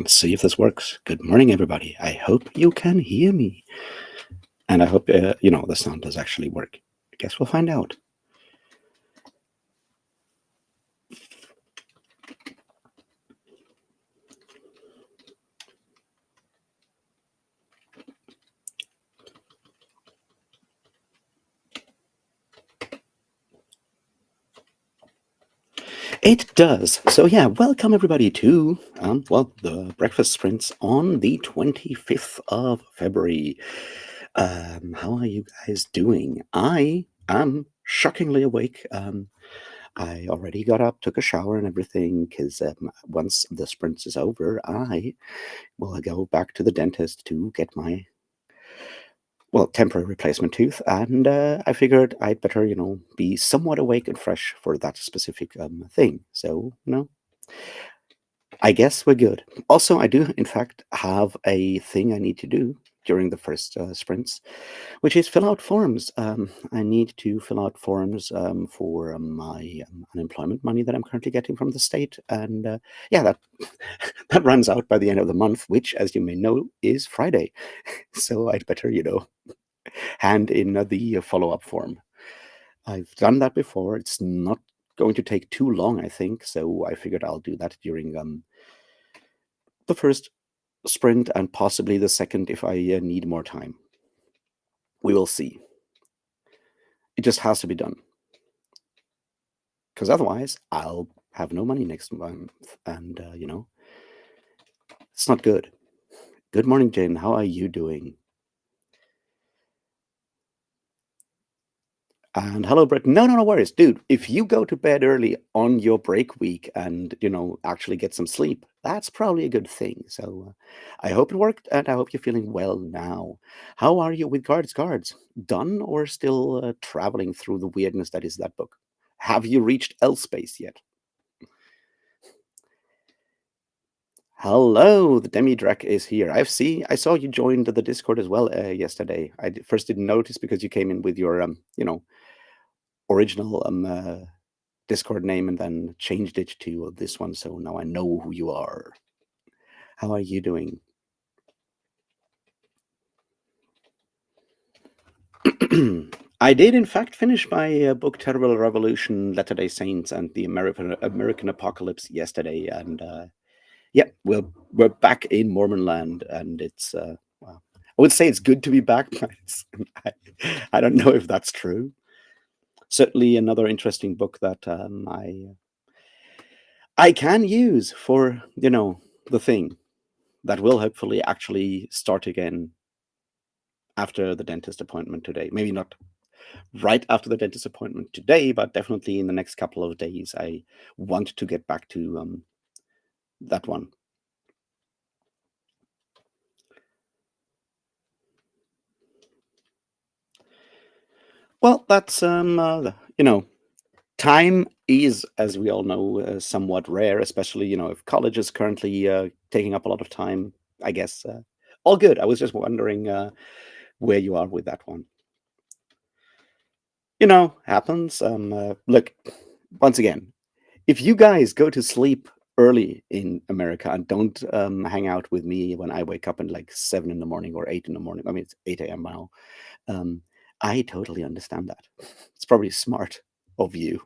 Let's see if this works. Good morning, everybody. I hope you can hear me. And I hope, the sound does actually work. I guess we'll find out. It does. So, yeah, welcome everybody to, the breakfast sprints on the 25th of February. How are you guys doing? I am shockingly awake. I already got up, took a shower and everything, because once the sprints is over, I will go back to the dentist to get my temporary replacement tooth, and I figured I'd better, be somewhat awake and fresh for that specific thing. So, I guess we're good. Also, I do, in fact, have a thing I need to do during the first sprints, which is fill out forms. I need to fill out forms for my unemployment money that I'm currently getting from the state, and yeah, that that runs out by the end of the month, which, as you may know, is Friday. So I'd better, hand in the follow-up form. I've done that before. It's not going to take too long, I think. So I figured I'll do that during the first sprint and possibly the second if I need more time. We will see. It just has to be done. Because otherwise, I'll have no money next month. And, it's not good. Good morning, Jane. How are you doing? And hello, Brett. No worries, dude. If you go to bed early on your break week and actually get some sleep, that's probably a good thing. So I hope it worked, and I hope you're feeling well now. How are you with Guards? Done or still traveling through the weirdness that is that book? Have you reached Elspace yet? Hello, the Demi-Drac is here. I saw you joined the Discord as well yesterday. First didn't notice because you came in with your original Discord name and then changed it to this one, so now I know who you are. How are you doing? I did, in fact, finish my book Terrible Revolution, Latter-day Saints, and the American Apocalypse yesterday, and yeah, we're back in Mormon land, and it's well, I would say it's good to be back, but I don't know if that's true. Certainly, another interesting book that I can use for the thing that will hopefully actually start again after the dentist appointment today. Maybe not right after the dentist appointment today, but definitely in the next couple of days. I want to get back to that one. Well, that's time is, as we all know, somewhat rare, especially if college is currently taking up a lot of time. I guess all good. I was just wondering where you are with that one. Happens. Look, once again, if you guys go to sleep early in America and don't hang out with me when I wake up at like 7 in the morning or 8 in the morning, I mean, it's 8 a.m. now, um, I totally understand that. It's probably smart of you.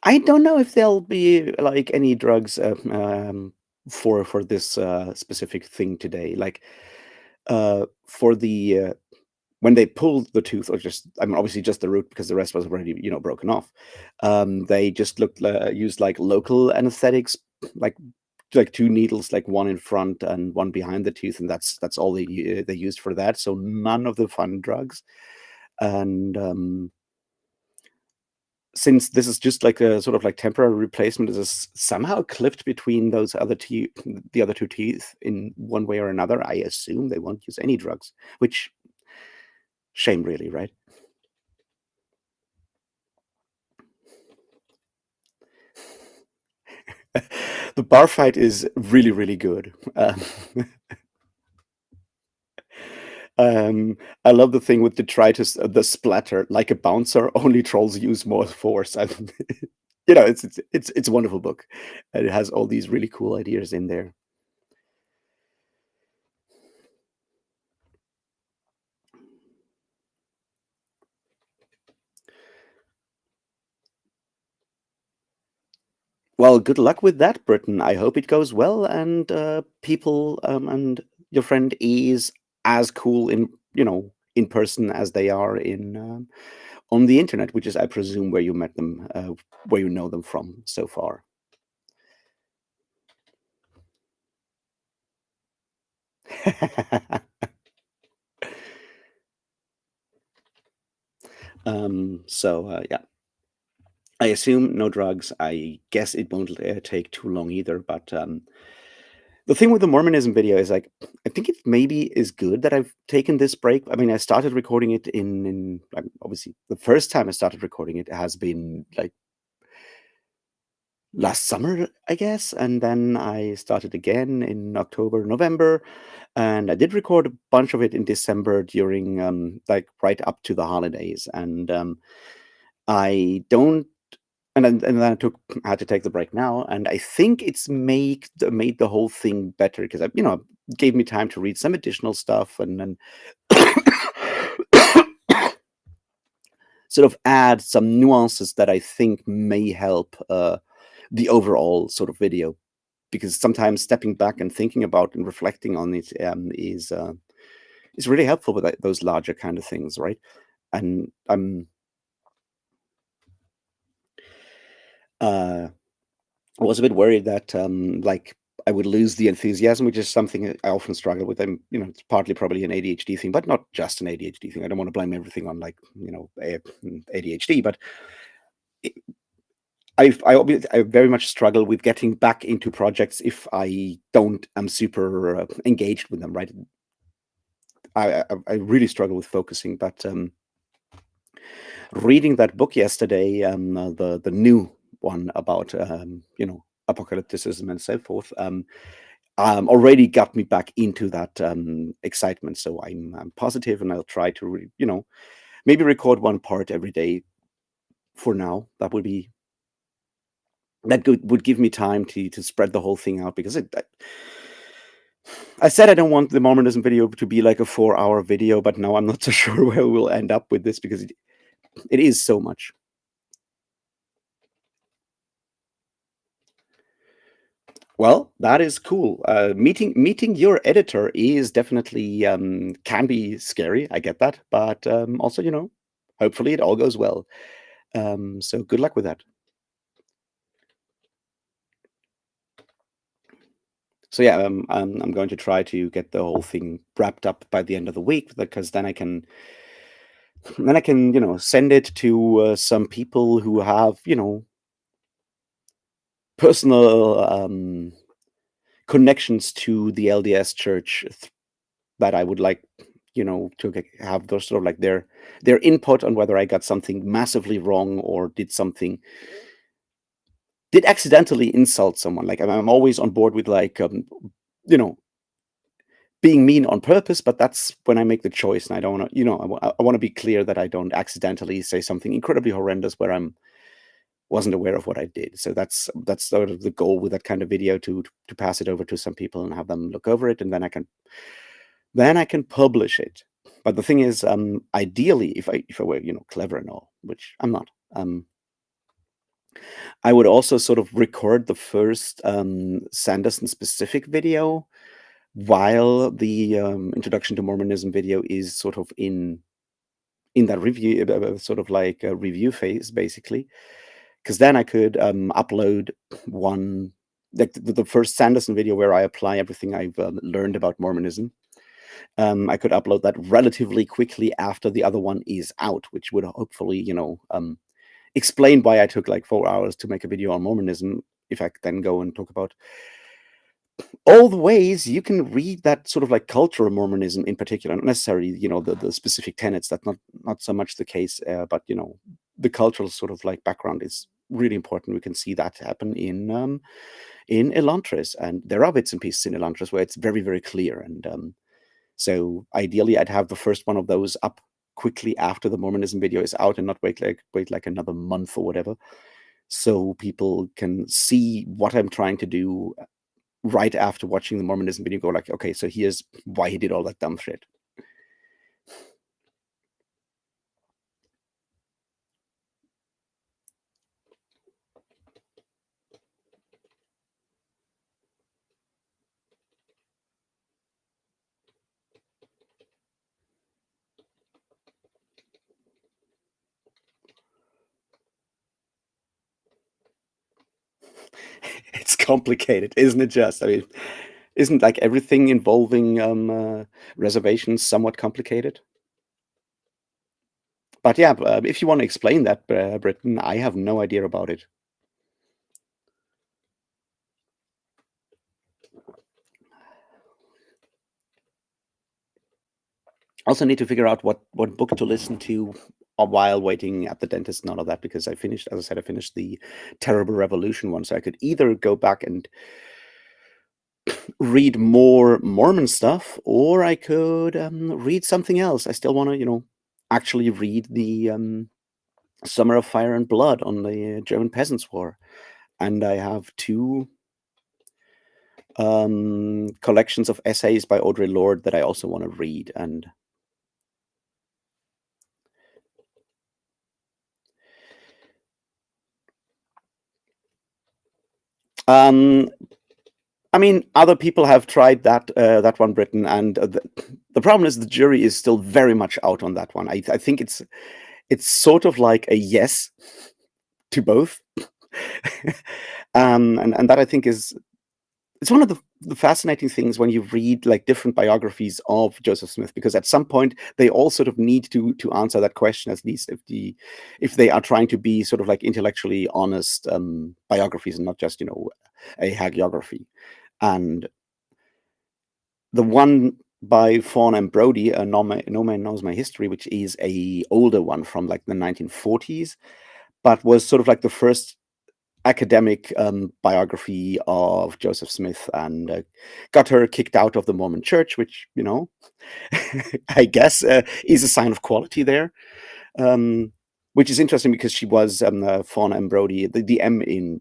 I don't know if there'll be like any drugs for this specific thing today. Like for the when they pulled the tooth, or just I mean, obviously just the root because the rest was already broken off. They just used like local anesthetics, like two needles, like one in front and one behind the tooth, and that's all they used for that. So none of the fun drugs, and since this is just like a sort of like temporary replacement, is somehow clipped between those other teeth, the other two teeth, in one way or another. I assume they won't use any drugs, which shame, really, right? The bar fight is really, really good. I love the thing with detritus, the splatter, like a bouncer, only trolls use more force. And it's a wonderful book, and it has all these really cool ideas in there. Well, good luck with that, Britain. I hope it goes well, and people and your friend is as cool in person as they are in on the internet, which is, I presume, where you met them, where you know them from so far. Yeah, I assume no drugs. I guess it won't take too long either. But the thing with the Mormonism video is like, I think it maybe is good that I've taken this break. I mean, I started recording it in like, obviously the first time I started recording it has been like last summer, I guess, and then I started again in October, November, and I did record a bunch of it in December during like right up to the holidays, and I don't. And then I had to take the break now, and I think it's made the whole thing better because gave me time to read some additional stuff and then sort of add some nuances that I think may help the overall sort of video. Because sometimes stepping back and thinking about and reflecting on it is really helpful with those larger kind of things, right? And uh, I was a bit worried that like I would lose the enthusiasm, which is something that I often struggle with. It's partly probably an ADHD thing, but not just an ADHD thing. I don't want to blame everything on like ADHD, but it, I very much struggle with getting back into projects if I don't am super engaged with them. Right, I really struggle with focusing, but reading that book yesterday, the new one about apocalypticism and so forth, already got me back into that excitement. So I'm positive, and I'll try to maybe record one part every day for now. Would give me time to spread the whole thing out because I said I don't want the Mormonism video to be like a 4-hour video, but now I'm not so sure where we'll end up with this because it is so much. Well, that is cool. Meeting your editor is definitely can be scary. I get that, but also, hopefully it all goes well. So good luck with that. So yeah, I'm going to try to get the whole thing wrapped up by the end of the week because then I can send it to some people who have personal connections to the LDS Church that I would like, to have those sort of like their input on whether I got something massively wrong or did accidentally insult someone. Like I'm always on board with like you know being mean on purpose, but that's when I make the choice, and I don't want to. I want to be clear that I don't accidentally say something incredibly horrendous where I'm wasn't aware of what I did. So that's sort of the goal with that kind of video to pass it over to some people and have them look over it, and then I can publish it. But the thing is, ideally, if I were clever and all, which I'm not, I would also sort of record the first Sanderson specific video while the introduction to Mormonism video is sort of in that review, sort of like a review phase, basically. Because then I could upload one, like the first Sanderson video where I apply everything I've learned about Mormonism. I could upload that relatively quickly after the other one is out, which would hopefully, explain why I took like 4 hours to make a video on Mormonism. If I could then go and talk about all the ways you can read that sort of like cultural Mormonism in particular, not necessarily, the specific tenets. That's not so much the case, but the cultural sort of like background is really important. We can see that happen in Elantris, and there are bits and pieces in Elantris where it's very, very clear. And So ideally, I'd have the first one of those up quickly after the Mormonism video is out, and not wait like another month or whatever, so people can see what I'm trying to do right after watching the Mormonism video. Go like, okay, so here's why he did all that dumb shit. It's complicated, isn't it? Just, I mean, isn't like everything involving reservations somewhat complicated? But yeah, if you want to explain that, Britton, I have no idea about it. Also need to figure out what book to listen to while waiting at the dentist and all of that, because I finished, as I said, I finished the Terrible Revolution one, so I could either go back and read more Mormon stuff, or I could read something else. I still want to, actually read the Summer of Fire and Blood on the German Peasants' War, and I have two collections of essays by Audre Lorde that I also want to read. And I mean, other people have tried that one, Britain, and the problem is the jury is still very much out on that one. I think it's sort of like a yes to both, and that I think is, it's one of the fascinating things when you read like different biographies of Joseph Smith, because at some point they all sort of need to answer that question, at least if they are trying to be sort of like intellectually honest biographies, and not just a hagiography. And the one by Fawn and Brody, no Man Knows My History, which is a older one from like the 1940s, but was sort of like the first academic biography of Joseph Smith, and got her kicked out of the Mormon Church, which I guess is a sign of quality there. Which is interesting because she was Fawn and Brody. The M in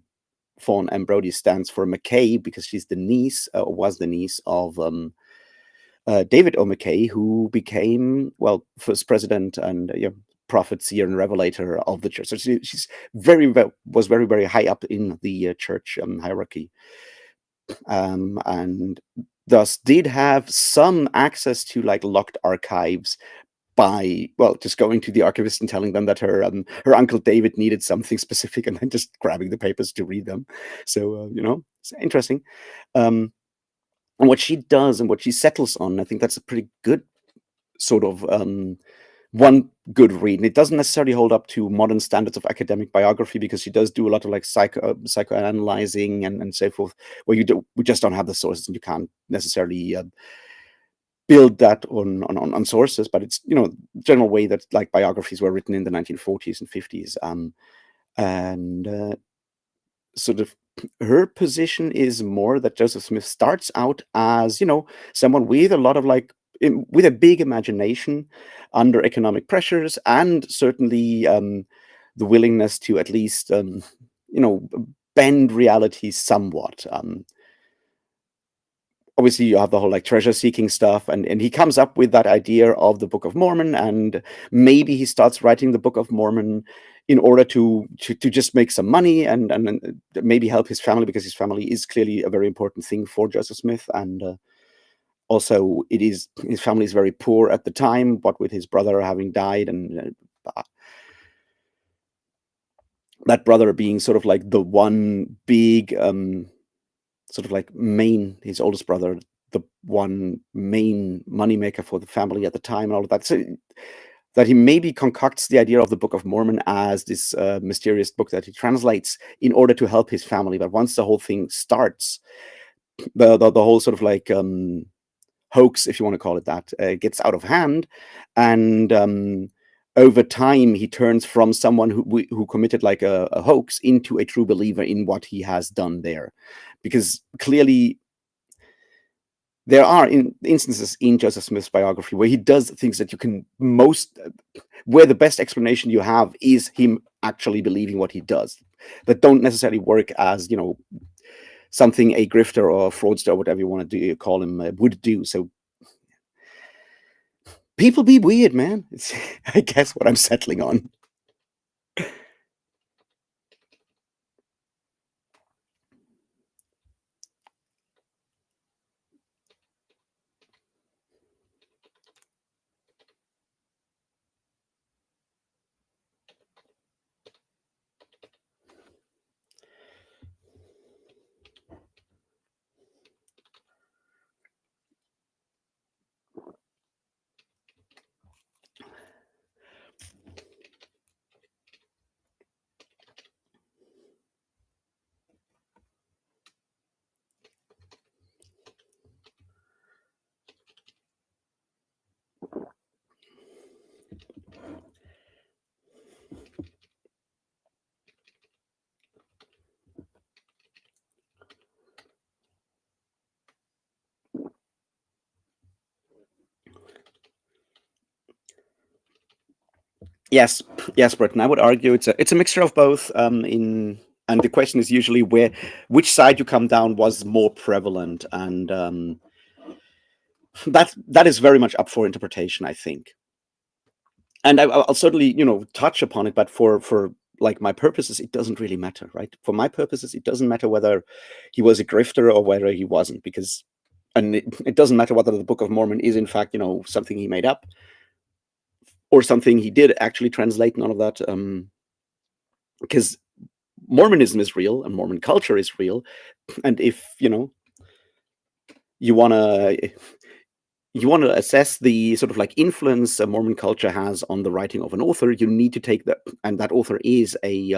Fawn and Brody stands for McKay, because she's the niece, or was the niece of David O. McKay, who became, well, first president and prophet, seer, and revelator of the church. So she's was very, very high up in the church hierarchy, and thus did have some access to like locked archives by, well, just going to the archivist and telling them that her uncle David needed something specific, and then just grabbing the papers to read them. So it's interesting. And what she does and what she settles on, I think that's a pretty good sort of one good read. And it doesn't necessarily hold up to modern standards of academic biography, because she does do a lot of like psychoanalyzing and so forth, where we just don't have the sources, and you can't necessarily build that on sources. But it's general way that like biographies were written in the 1940s and 50s, and sort of her position is more that Joseph Smith starts out as someone with a lot of like with a big imagination under economic pressures, and certainly the willingness to at least bend reality somewhat. Obviously you have the whole like treasure seeking stuff, and he comes up with that idea of the Book of Mormon, and maybe he starts writing the Book of Mormon in order to just make some money, and maybe help his family, because his family is clearly a very important thing for Joseph Smith. And also his family is very poor at the time, what with his brother having died, and that brother being sort of like the one big sort of like his oldest brother, the one main moneymaker for the family at the time, and all of that. So that he maybe concocts the idea of the Book of Mormon as this mysterious book that he translates in order to help his family. But once the whole thing starts, the whole sort of like hoax, if you want to call it that, gets out of hand, and over time he turns from someone who committed like a hoax into a true believer in what he has done there, because clearly there are instances in Joseph Smith's biography where he does things that you can where the best explanation you have is him actually believing what he does, that don't necessarily work as something a grifter or a fraudster or whatever you want to do call him would do. So people be weird, man. It's I guess what I'm settling on. Yes, yes, Burton. I would argue it's a mixture of both. And the question is usually which side you come down was more prevalent, and that is very much up for interpretation, I think. And I'll certainly touch upon it, but for like my purposes, it doesn't really matter, right? For my purposes, it doesn't matter whether he was a grifter or whether he wasn't, because and it doesn't matter whether the Book of Mormon is in fact something he made up or something he did actually translate. None of that, because Mormonism is real and Mormon culture is real, and if you want to assess the sort of like influence Mormon culture has on the writing of an author, you need to take that, and that author is a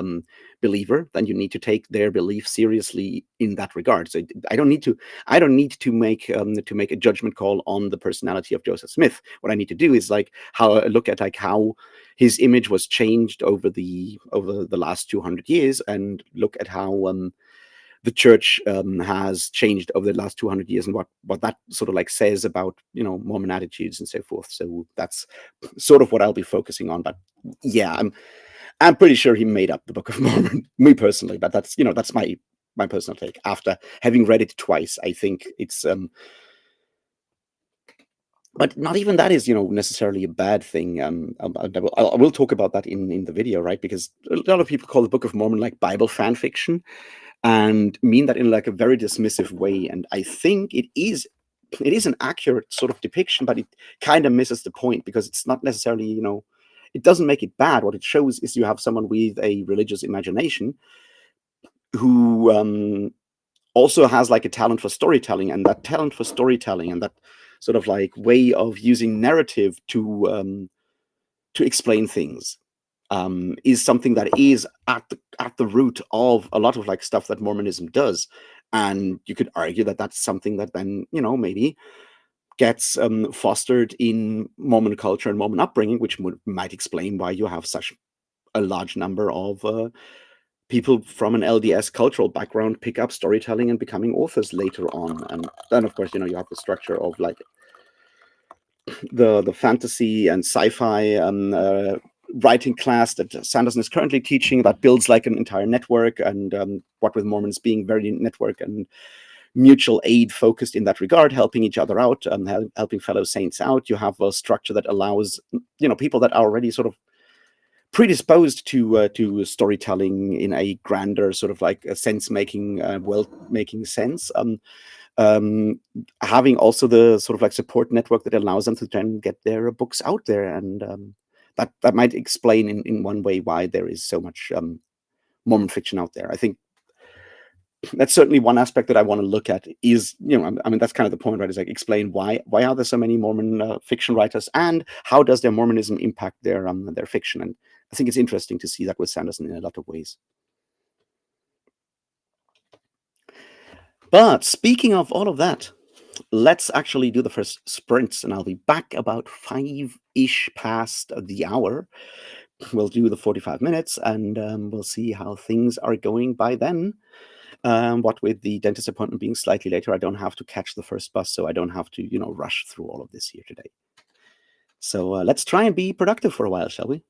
believer, then you need to take their belief seriously in that regard. So I don't need to make a judgment call on the personality of Joseph Smith. What I need to do is look at how his image was changed over the last 200 years, and look at how the church has changed over the last 200 years, and what that sort of like says about Mormon attitudes and so forth. So that's sort of what I'll be focusing on. But yeah, I'm pretty sure he made up the Book of Mormon, me personally. But that's that's my personal take. After having read it twice, I think it's but not even that is necessarily a bad thing. I will talk about that in the video, right? Because a lot of people call the Book of Mormon like Bible fan fiction, and mean that in like a very dismissive way. And I think it is an accurate sort of depiction, but it kind of misses the point, because it's not necessarily it doesn't make it bad. What it shows is you have someone with a religious imagination who also has like a talent for storytelling, and that talent for storytelling and that sort of like way of using narrative to explain things is something that is at the root of a lot of like stuff that Mormonism does. And you could argue that that's something that then maybe gets fostered in Mormon culture and Mormon upbringing, which might explain why you have such a large number of people from an LDS cultural background pick up storytelling and becoming authors later on. And then of course you have the structure of like the fantasy and sci-fi writing class that Sanderson is currently teaching, that builds like an entire network, and what with Mormons being very network and mutual aid focused in that regard, helping each other out, helping fellow saints out. You have a structure that allows people that are already sort of predisposed to storytelling in a grander sort of like a sense making, world making sense. Having also the sort of like support network that allows them to then get their books out there, and that might explain in one way why there is so much Mormon fiction out there. I think that's certainly one aspect that I want to look at. Is I mean that's kind of the point, right? Is like explain why are there so many Mormon fiction writers, and how does their Mormonism impact their fiction? And I think it's interesting to see that with Sanderson in a lot of ways. But speaking of all of that, let's actually do the first sprints, and I'll be back about 5-ish past the hour. We'll do the 45 minutes, and we'll see how things are going by then. What with the dentist appointment being slightly later, I don't have to catch the first bus, so I don't have to, rush through all of this here today. So let's try and be productive for a while, shall we?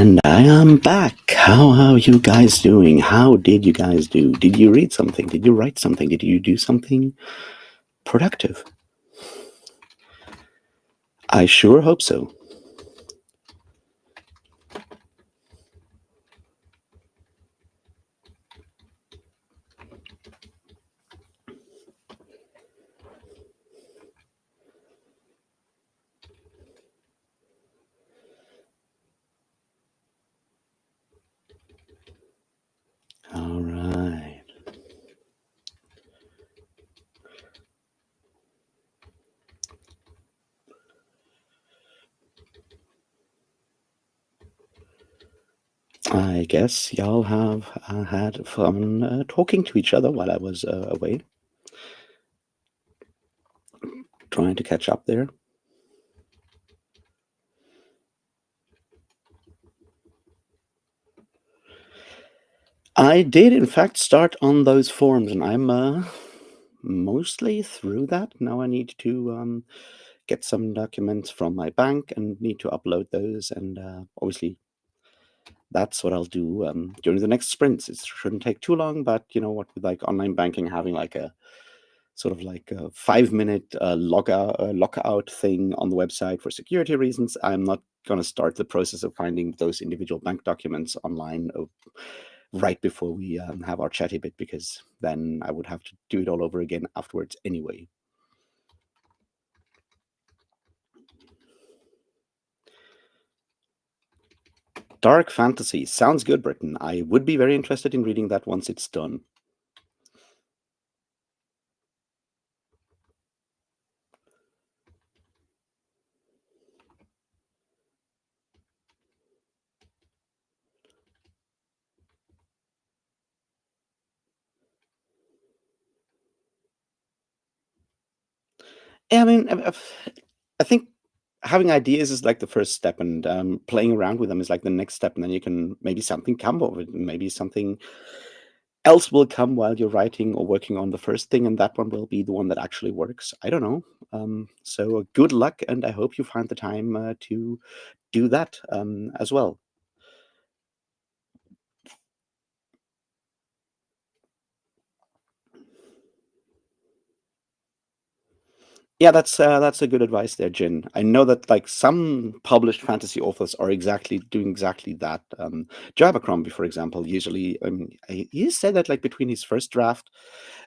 And I am back. How are you guys doing? How did you guys do? Did you read something? Did you write something? Did you do something productive? I sure hope so. All right. I guess y'all have had fun talking to each other while I was away, trying to catch up there. I did, in fact, start on those forms, and I'm mostly through that. Now I need to get some documents from my bank and need to upload those, and obviously that's what I'll do during the next sprints. It shouldn't take too long, but you know what, with like online banking having like a sort of like a 5 minute lockout thing on the website for security reasons, I'm not going to start the process of finding those individual bank documents online right before we have our chatty bit, because then I would have to do it all over again afterwards anyway. Dark fantasy sounds good, Britain. I would be very interested in reading that once it's done. Yeah, I mean, I think having ideas is like the first step, and playing around with them is like the next step, and then you can maybe something come of it, and maybe something else will come while you're writing or working on the first thing, and that one will be the one that actually works. I don't know. So good luck, and I hope you find the time to do that as well. Yeah, that's a good advice there, Jin. I know that like some published fantasy authors are exactly doing exactly that. Joe Abercrombie, for example, usually he said that like between his first draft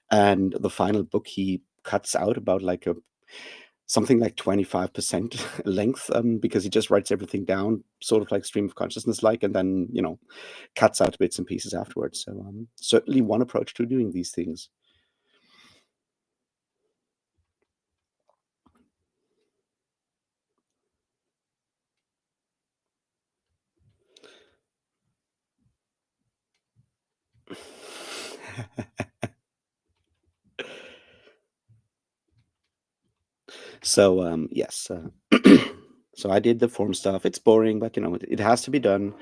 and the final book, he cuts out about like a something like 25% length, because he just writes everything down, sort of like stream of consciousness like, and then cuts out bits and pieces afterwards. So certainly one approach to doing these things. So yes, so I did the form stuff. It's boring, but it has to be done.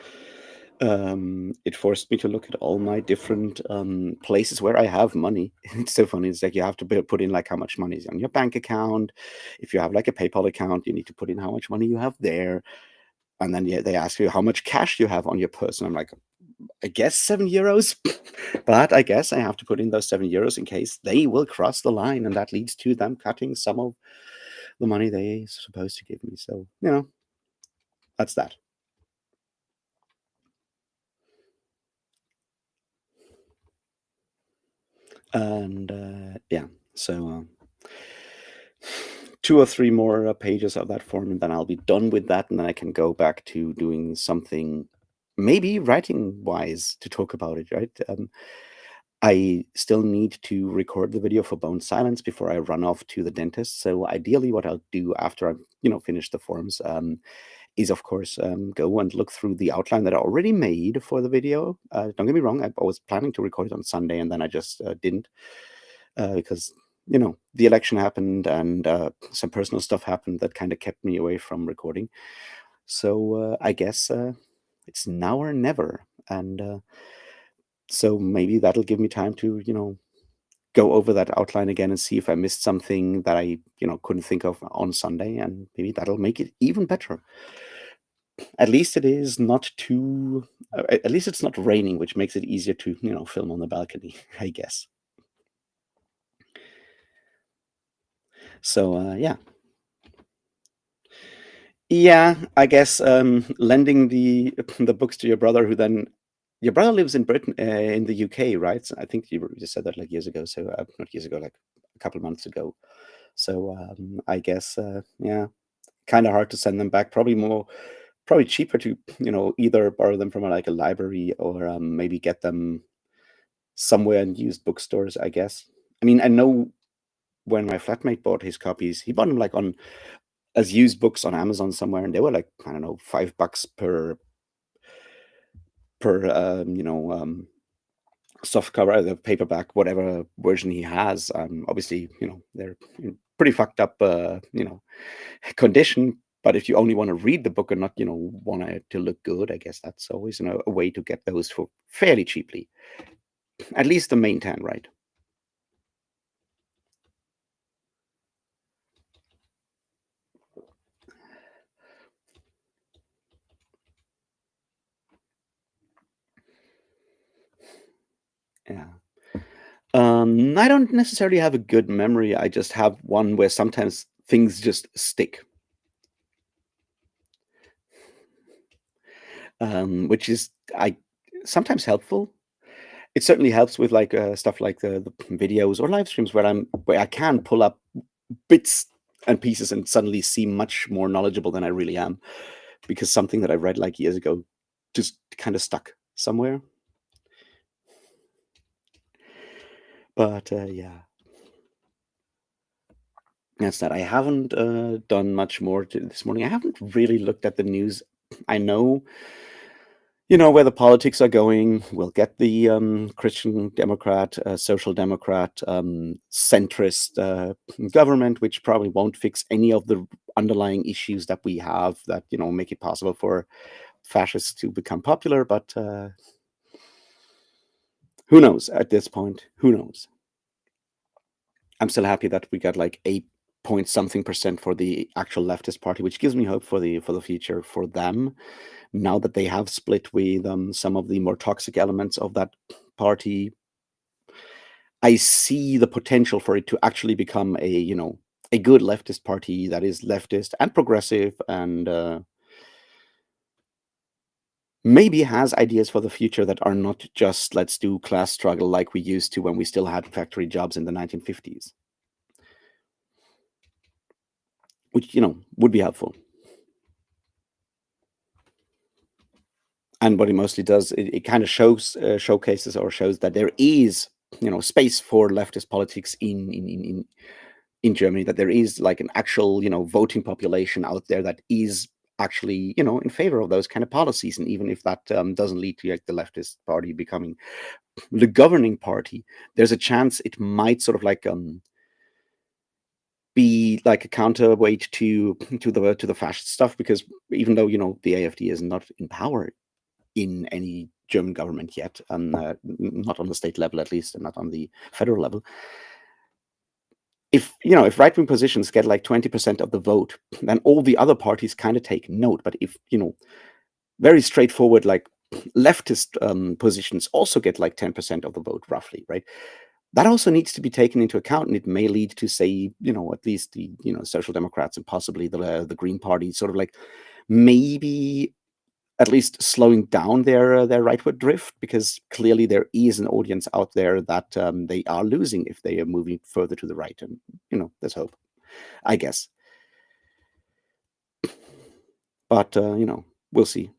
It forced me to look at all my different places where I have money. It's so funny. It's like you have to put in like how much money is on your bank account. If you have like a PayPal account, you need to put in how much money you have there. And then they ask you how much cash you have on your person. I'm like, I guess €7. But I guess I have to put in those €7 in case they will cross the line, and that leads to them cutting some of the money they supposed to give me. So, that's that. And yeah, so two or three more pages of that form, and then I'll be done with that, and then I can go back to doing something, maybe writing wise, to talk about it, right? I still need to record the video for Bone Silence before I run off to the dentist. So ideally, what I'll do after I've finished the forms is, of course, go and look through the outline that I already made for the video. Don't get me wrong; I was planning to record it on Sunday, and then I just didn't, because the election happened, and some personal stuff happened that kind of kept me away from recording. So I guess it's now or never, and so maybe that'll give me time to go over that outline again and see if I missed something that I couldn't think of on Sunday, and maybe that'll make it even better. At least it is not too. At least it's not raining, which makes it easier to film on the balcony, I guess. So yeah, yeah. I guess lending the the books to your brother, who then your brother lives in Britain, in the UK, right? So I think you just said that like years ago. So not years ago, like a couple of months ago. So I guess yeah, kind of hard to send them back. Probably cheaper to either borrow them from like a library or maybe get them somewhere in used bookstores. I guess. I mean, I know when my flatmate bought his copies, he bought them like on as used books on Amazon somewhere, and they were like I don't know $5 per soft cover, the paperback, whatever version he has. Obviously, they're in pretty fucked up, condition. But if you only want to read the book and not, want it to look good, I guess that's always a way to get those for fairly cheaply. At least the main 10, right? Yeah. I don't necessarily have a good memory. I just have one where sometimes things just stick, which is I sometimes helpful. It certainly helps with like stuff like the videos or live streams where I can pull up bits and pieces and suddenly seem much more knowledgeable than I really am because something that I read like years ago just kind of stuck somewhere. But yeah, that's that. I haven't done much more this morning. I haven't really looked at the news. I know, where the politics are going. We'll get the Christian Democrat, Social Democrat, centrist government, which probably won't fix any of the underlying issues that we have that make it possible for fascists to become popular. But who knows at this point? Who knows? I'm still happy that we got like 8 point something percent for the actual leftist party, which gives me hope for the future for them. Now that they have split with some of the more toxic elements of that party, I see the potential for it to actually become a good leftist party that is leftist and progressive and maybe has ideas for the future that are not just let's do class struggle like we used to when we still had factory jobs in the 1950s, which would be helpful. And what it mostly does, it kind of showcases or shows that there is space for leftist politics in Germany, that there is like an actual voting population out there that is actually in favor of those kind of policies. And even if that doesn't lead to like the leftist party becoming the governing party, there's a chance it might sort of like be like a counterweight to the fascist stuff, because even though the AfD is not in power in any German government yet, and not on the state level at least, and not on the federal level. If right wing positions get like 20% of the vote, then all the other parties kind of take note. But if very straightforward like leftist positions also get like 10% of the vote, roughly, right? That also needs to be taken into account, and it may lead to say at least the Social Democrats and possibly the Green Party sort of like maybe at least slowing down their rightward drift, because clearly there is an audience out there that they are losing if they are moving further to the right, and there's hope, I guess. But we'll see.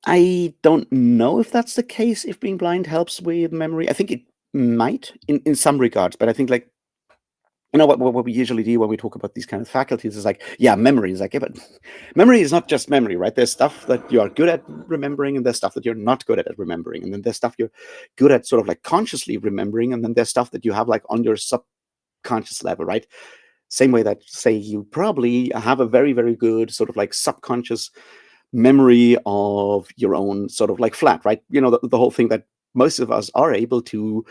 I don't know if that's the case. If being blind helps with memory, I think it might in some regards, but I think like what we usually do when we talk about these kind of faculties is like, yeah, memory is like, yeah, but memory is not just memory, right? There's stuff that you are good at remembering, and there's stuff that you're not good at remembering, and then there's stuff you're good at sort of like consciously remembering, and then there's stuff that you have like on your subconscious level, right? Same way that say you probably have a very very good sort of like subconscious memory of your own sort of like flat, right? The whole thing that most of us are able to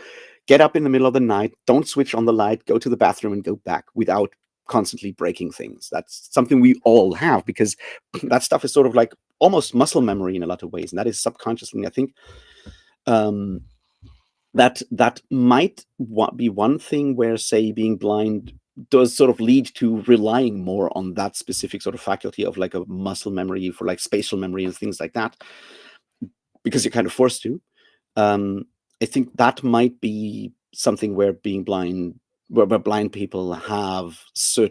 get up in the middle of the night, don't switch on the light, go to the bathroom and go back without constantly breaking things. That's something we all have, because that stuff is sort of like almost muscle memory in a lot of ways, and that is subconsciously, I think, um, that might be one thing where, say, being blind does sort of lead to relying more on that specific sort of faculty of like a muscle memory for like spatial memory and things like that, because you're kind of forced to. um, I think that might be something where being blind, where blind people have a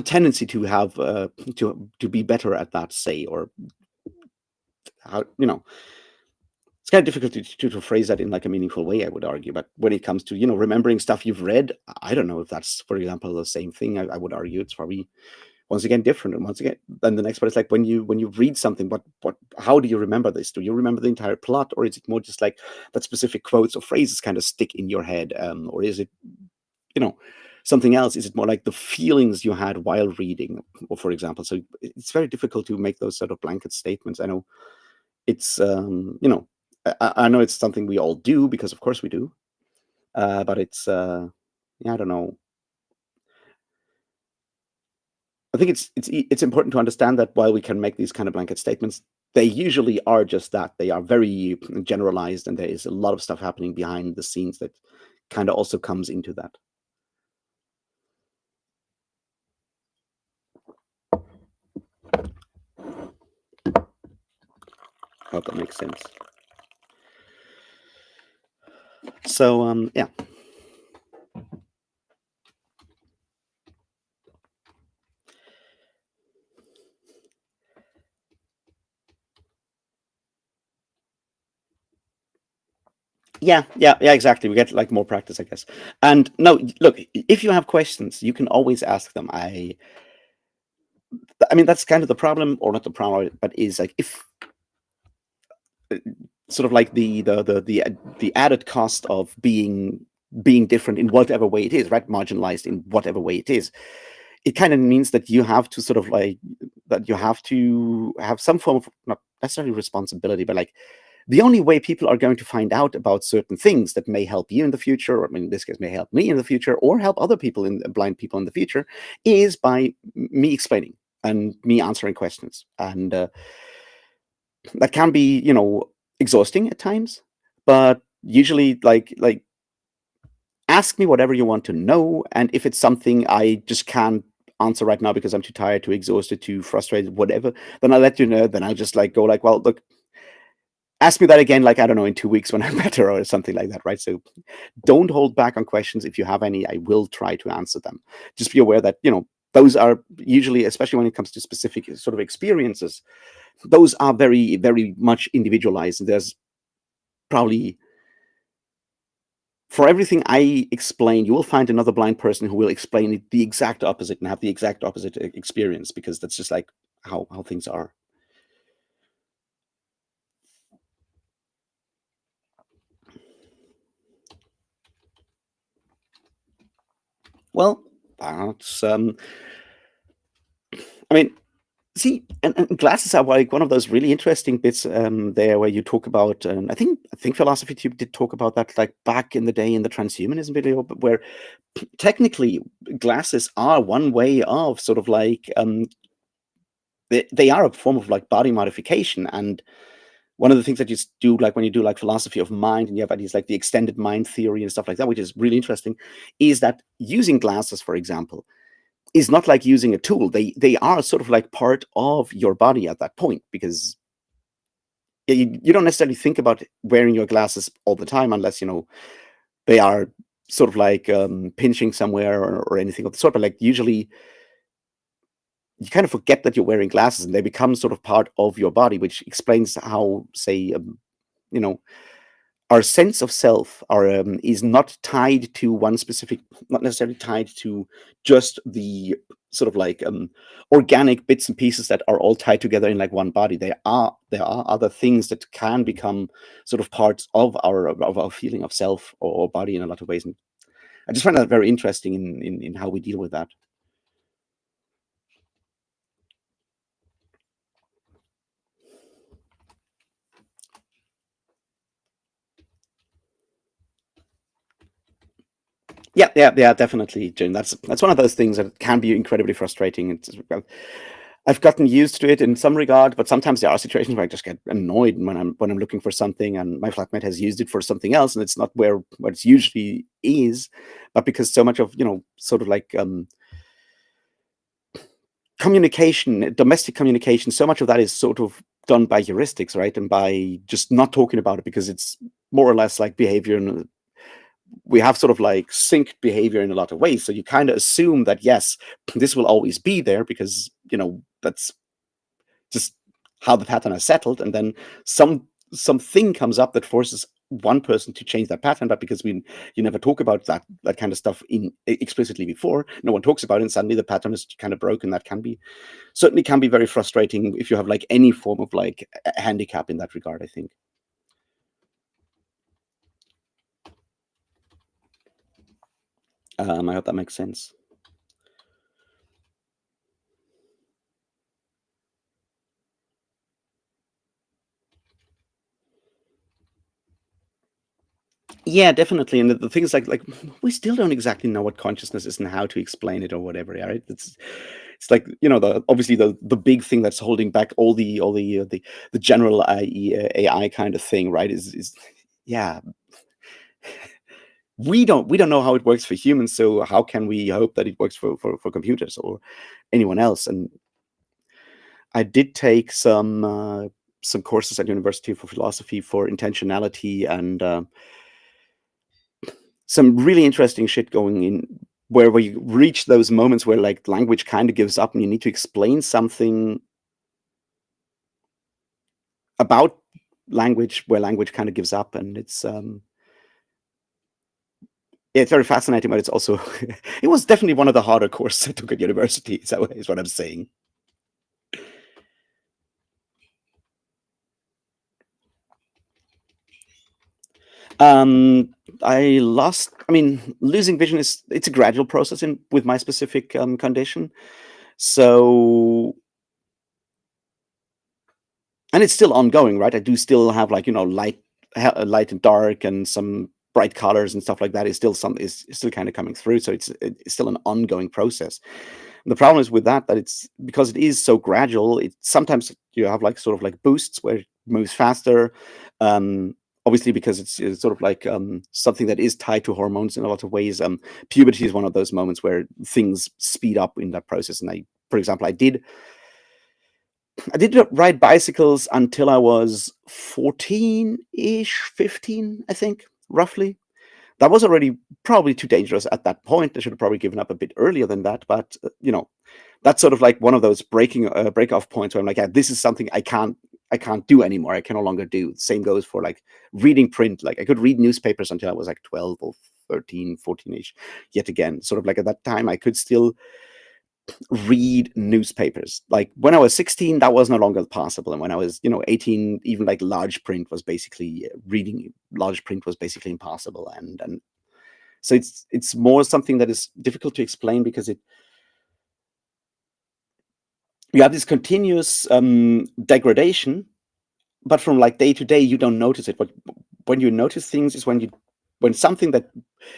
tendency to have to be better at that, say, or how, it's kind of difficult to phrase that in like a meaningful way, I would argue. But when it comes to, remembering stuff you've read, I don't know if that's, for example, the same thing. I would argue it's probably once again different. And once again, then the next part is like when you read something, what how do you remember this? Do you remember the entire plot, or is it more just like that specific quotes or phrases kind of stick in your head, or is it, you know something else? Is it more like the feelings you had while reading, or for example? So it's very difficult to make those sort of blanket statements. I know it's I know it's something we all do, because of course we do, but it's yeah, I don't know. I think it's important to understand that while we can make these kind of blanket statements, they usually are just that. They are very generalized, and there is a lot of stuff happening behind the scenes that kind of also comes into that. I hope that makes sense. So yeah. Yeah, exactly. We get like more practice, I guess. And no, look, if you have questions, you can always ask them. I mean, that's kind of the problem, or not the problem, but is like, if sort of like the added cost of being different in whatever way it is, right? Marginalized in whatever way it is. It kind of means that you have to sort of like, that you have to have some form of, not necessarily responsibility, but like, the only way people are going to find out about certain things that may help you in the future, or I mean, in this case, may help me in the future, or help other people, in blind people in the future, is by me explaining and me answering questions. And that can be, exhausting at times, but usually, like, ask me whatever you want to know, and if it's something I just can't answer right now because I'm too tired, too exhausted, too frustrated, whatever, then I'll let you know. Then I'll just like go like, well, look, ask me that again, like, I don't know, in 2 weeks when I'm better, or something like that, right? So don't hold back on questions. If you have any, I will try to answer them. Just be aware that, those are usually, especially when it comes to specific sort of experiences, those are very, very much individualized. There's probably, for everything I explain, you will find another blind person who will explain it the exact opposite and have the exact opposite experience, because that's just like how things are. Well, that's I mean, see, and glasses are like one of those really interesting bits there, where you talk about. I think Philosophy Tube did talk about that, like back in the day in the transhumanism video, but where technically glasses are one way of sort of like they are a form of like body modification. And one of the things that you do, like when you do like philosophy of mind, and you have ideas like the extended mind theory and stuff like that, which is really interesting, is that using glasses, for example, is not like using a tool. They are sort of like part of your body at that point, because you don't necessarily think about wearing your glasses all the time, unless they are sort of like pinching somewhere, or anything of the sort. But like, usually you kind of forget that you're wearing glasses, and they become sort of part of your body, which explains how, say, you know our sense of self is not tied to one specific, not necessarily tied to just the sort of like organic bits and pieces that are all tied together in like one body. There are other things that can become sort of parts of our feeling of self, or body, in a lot of ways. And I just find that very interesting in how we deal with that. Yeah, yeah, yeah, definitely, June. That's one of those things that can be incredibly frustrating. I've gotten used to it in some regard, but sometimes there are situations where I just get annoyed when I'm looking for something and my flatmate has used it for something else and it's not where it usually is, but because so much of sort of like communication, domestic communication, so much of that is sort of done by heuristics, right, and by just not talking about it because it's more or less like behavior and we have sort of like synced behavior in a lot of ways. So you kind of assume that yes, this will always be there because that's just how the pattern has settled, and then something comes up that forces one person to change that pattern. But because you never talk about that kind of stuff in explicitly before, no one talks about it, and suddenly the pattern is kind of broken. That can be certainly can be very frustrating if you have like any form of like a handicap in that regard, I think. I hope that makes sense. Yeah, definitely. And the thing is, like we still don't exactly know what consciousness is and how to explain it or whatever. Yeah, right? It's like the obviously the big thing that's holding back the general AI kind of thing, right? Is yeah, we don't know how it works for humans, so how can we hope that it works for computers or anyone else? And I did take some courses at University for Philosophy for intentionality and some really interesting shit going in where we reach those moments where like language kind of gives up and you need to explain something about language where language kind of gives up, and it's very fascinating, but it's also it was definitely one of the harder courses I took at university. So is what I'm saying. um I mean, losing vision it's a gradual process in with my specific condition. So, and it's still ongoing, right? I do still have like light and dark and some bright colors and stuff like that. Is still is still kind of coming through. So it's still an ongoing process. And the problem is with that it's because it is so gradual. It sometimes you have like sort of like boosts where it moves faster. Um, Obviously, because it's sort of like something that is tied to hormones in a lot of ways. Puberty is one of those moments where things speed up in that process. And for example, I did ride bicycles until I was 14-ish, 15, I think, roughly. That was already probably too dangerous at that point. I should have probably given up a bit earlier than that. But that's sort of like one of those break off points where I'm like, yeah, this is something I can't do anymore. I can no longer do. Same goes for like reading print. Like I could read newspapers until I was like 12 or 13, 14-ish. Yet again, sort of like at that time, I could still read newspapers. Like when I was 16, that was no longer possible. And when I was, 18, even like large print was basically reading large print was basically impossible. And so it's more something that is difficult to explain because you have this continuous degradation, but from like day to day, you don't notice it. But when you notice things is when something that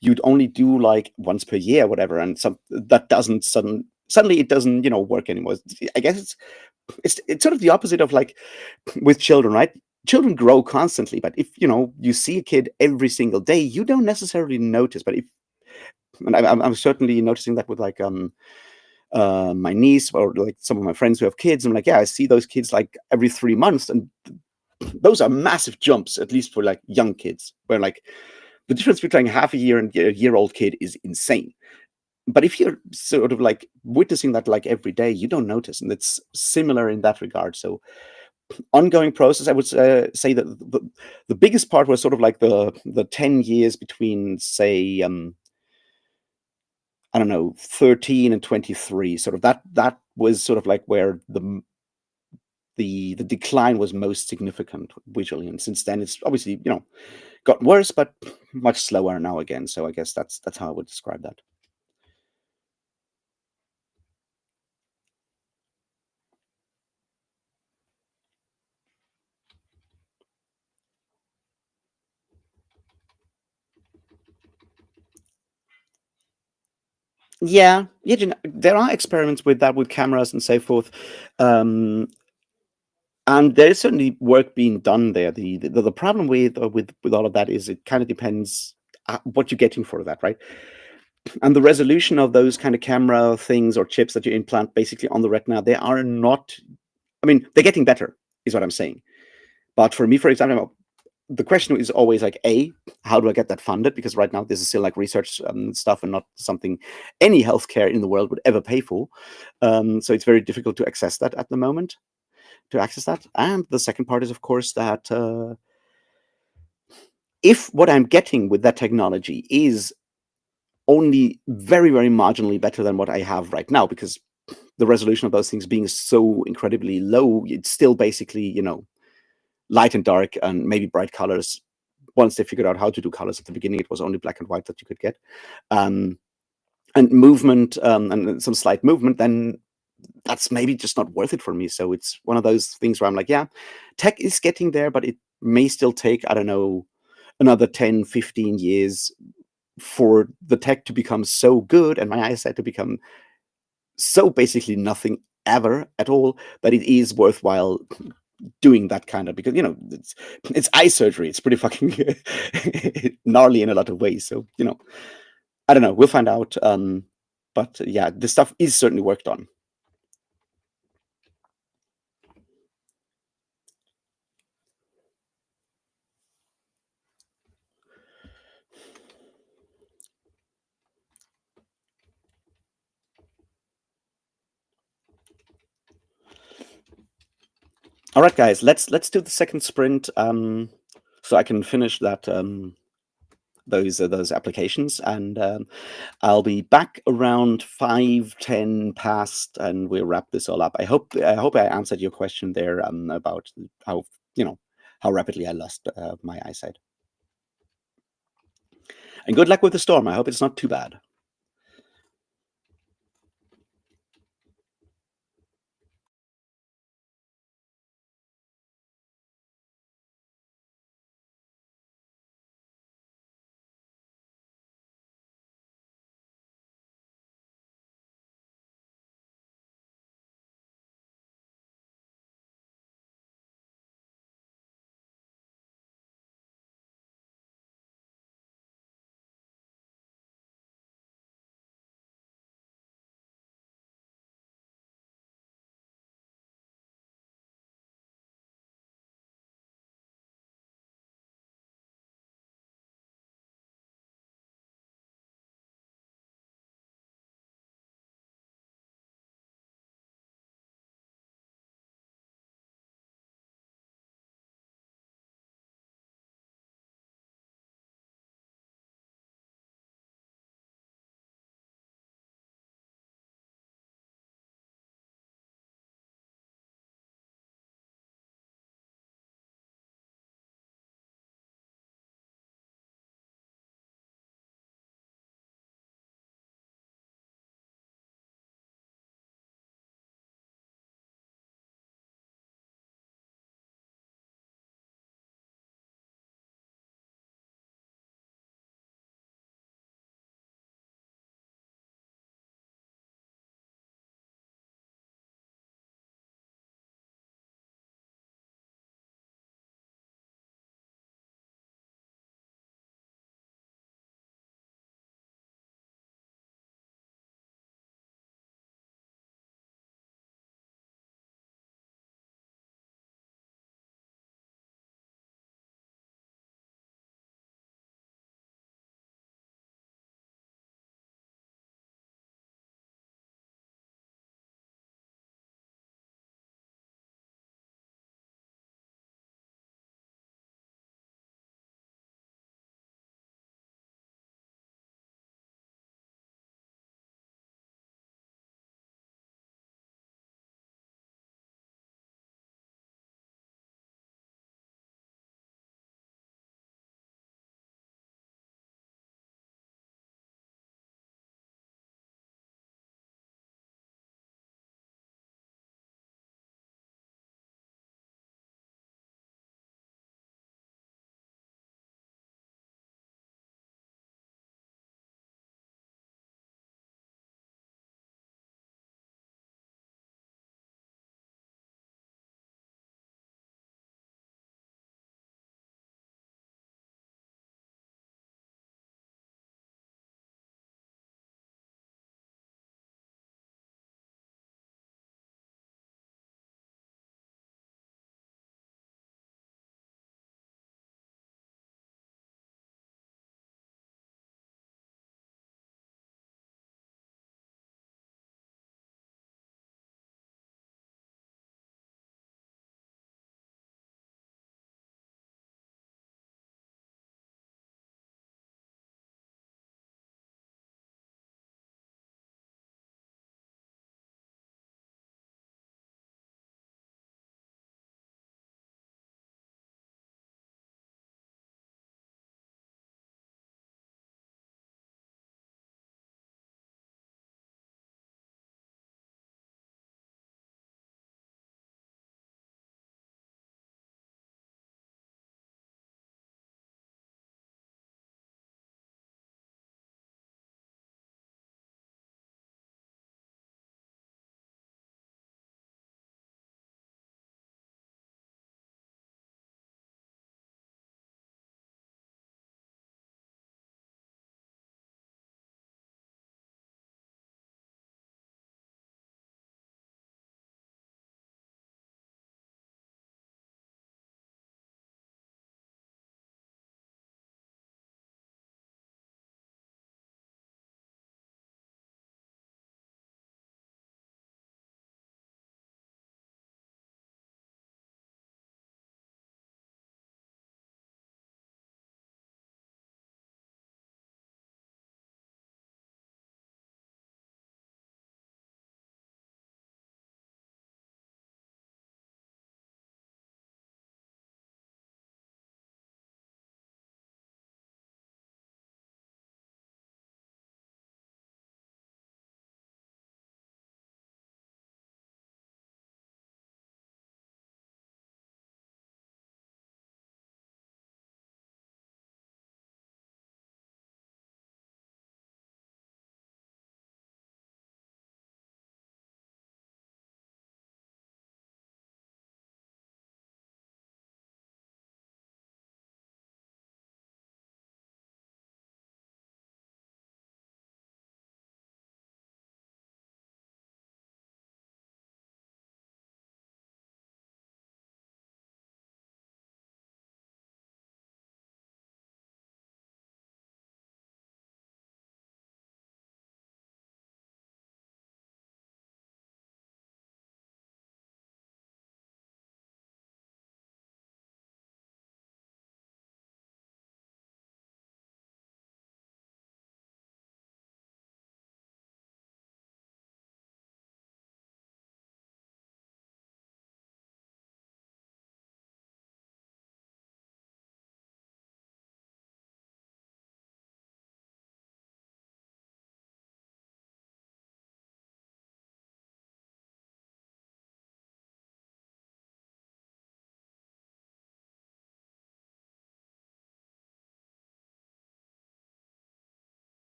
you'd only do like once per year, whatever, and some that doesn't suddenly it doesn't work anymore. I guess it's sort of the opposite of like with children, right? Children grow constantly, but if you see a kid every single day, you don't necessarily notice. But if and I'm certainly noticing that with like my niece or like some of my friends who have kids. I'm like, yeah, I see those kids like every 3 months, and those are massive jumps, at least for like young kids, where like the difference between half a year and a year-old kid is insane. But if you're sort of like witnessing that like every day, you don't notice, and it's similar in that regard. So ongoing process. I would say that the biggest part was sort of like the 10 years between, say, I don't know, 13 and 23. Sort of that was sort of like where the decline was most significant visually. And since then, it's obviously got worse, but much slower now again. So I guess that's how I would describe that. Yeah, yeah, there are experiments with that, with cameras and so forth. Um, and there's certainly work being done there. The problem with all of that is it kind of depends what you're getting for that, right? And the resolution of those kind of camera things or chips that you implant basically on the retina, they are not. I mean, they're getting better, is what I'm saying. But for me, for example, the question is always like, a, how do I get that funded? Because right now this is still like research stuff and not something any healthcare in the world would ever pay for. So it's very difficult to access that at the moment. To access that, and the second part is, of course, that if what I'm getting with that technology is only very, very marginally better than what I have right now, because the resolution of those things being so incredibly low, it's still basically, light and dark and maybe bright colors. Once they figured out how to do colors at the beginning, it was only black and white that you could get. Um, and movement and some slight movement, then that's maybe just not worth it for me. So it's one of those things where I'm like, yeah, tech is getting there, but it may still take, I don't know, another 10, 15 years for the tech to become so good and my eyesight to become so basically nothing ever at all that it is worthwhile doing that kind of, because it's eye surgery. It's pretty fucking gnarly in a lot of ways. So I don't know. We'll find out. But yeah, this stuff is certainly worked on. All right, guys. Let's do the second sprint. So I can finish that those applications, and I'll be back around 5:10 past, and we'll wrap this all up. I hope I answered your question there about how how rapidly I lost my eyesight. And good luck with the storm. I hope it's not too bad.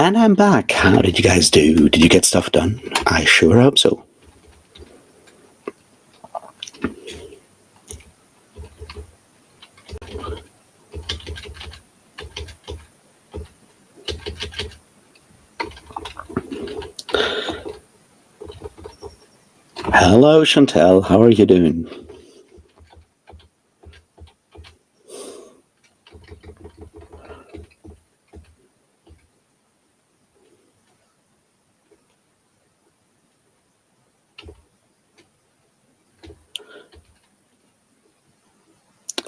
And I'm back. How did you guys do? Did you get stuff done? I sure hope so. Hello, Chantel. How are you doing?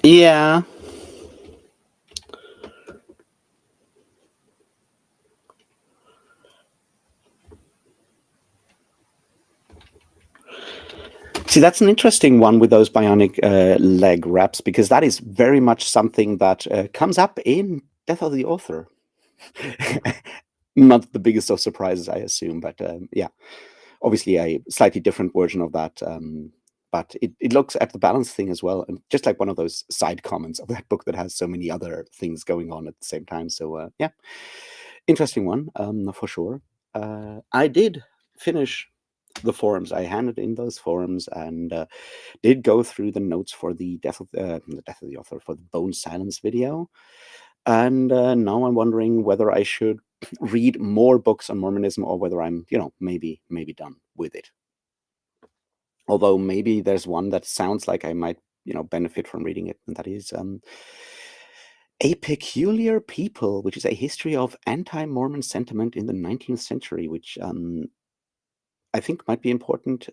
Yeah. See, that's an interesting one with those bionic leg wraps, because that is very much something that comes up in Death of the Author. Not the biggest of surprises, I assume, but yeah, obviously a slightly different version of that. But it looks at the balance thing as well, and just like one of those side comments of that book that has so many other things going on at the same time. So yeah, interesting one for sure. I did finish the forums. I handed in those forums and did go through the notes for the Death of the Author, for the Bone Silence video. And now I'm wondering whether I should read more books on Mormonism, or whether I'm, maybe done with it. Although maybe there's one that sounds like I might, benefit from reading it, and that is A Peculiar People, which is a history of anti-Mormon sentiment in the 19th century, which I think might be important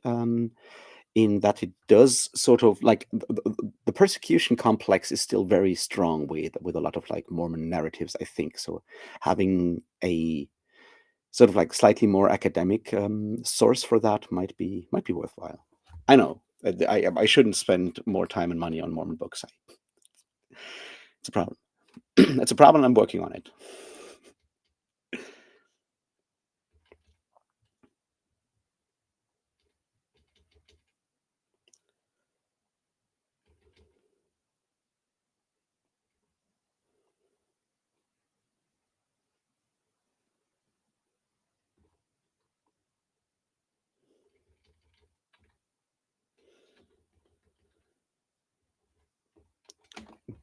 in that it does sort of like the persecution complex is still very strong with a lot of like Mormon narratives, I think. So having a sort of like slightly more academic source for that might be worthwhile. I know I shouldn't spend more time and money on Mormon books. It's a problem. It's a problem. I'm working on it.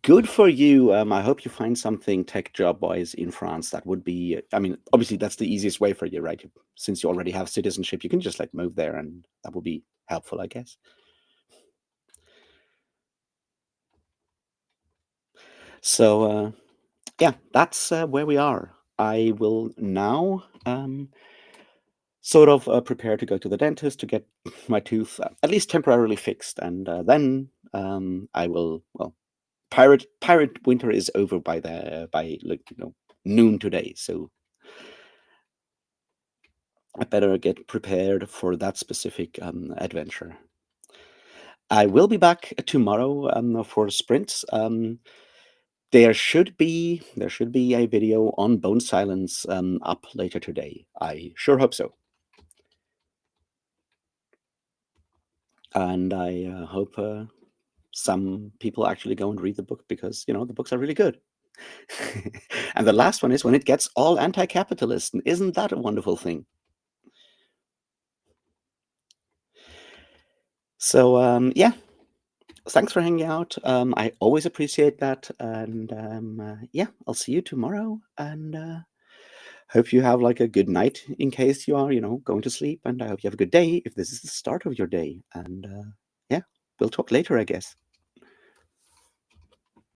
Good for you. I hope you find something tech job wise in France. That would be, I mean, obviously that's the easiest way for you, right? Since you already have citizenship, you can just like move there, and that would be helpful, I guess. So, yeah, that's where we are. I will now sort of prepare to go to the dentist to get my tooth at least temporarily fixed, and then I will, well, pirate winter is over by like noon today, so I better get prepared for that specific adventure. I will be back tomorrow for sprints. There should be a video on Bone Silence up later today. I sure hope so, and I hope some people actually go and read the book, because the books are really good. And the last one is when it gets all anti-capitalist, and isn't that a wonderful thing? So yeah, thanks for hanging out. I always appreciate that, and yeah, I'll see you tomorrow, and hope you have like a good night in case you are, going to sleep, and I hope you have a good day if this is the start of your day, and yeah, we'll talk later, I guess.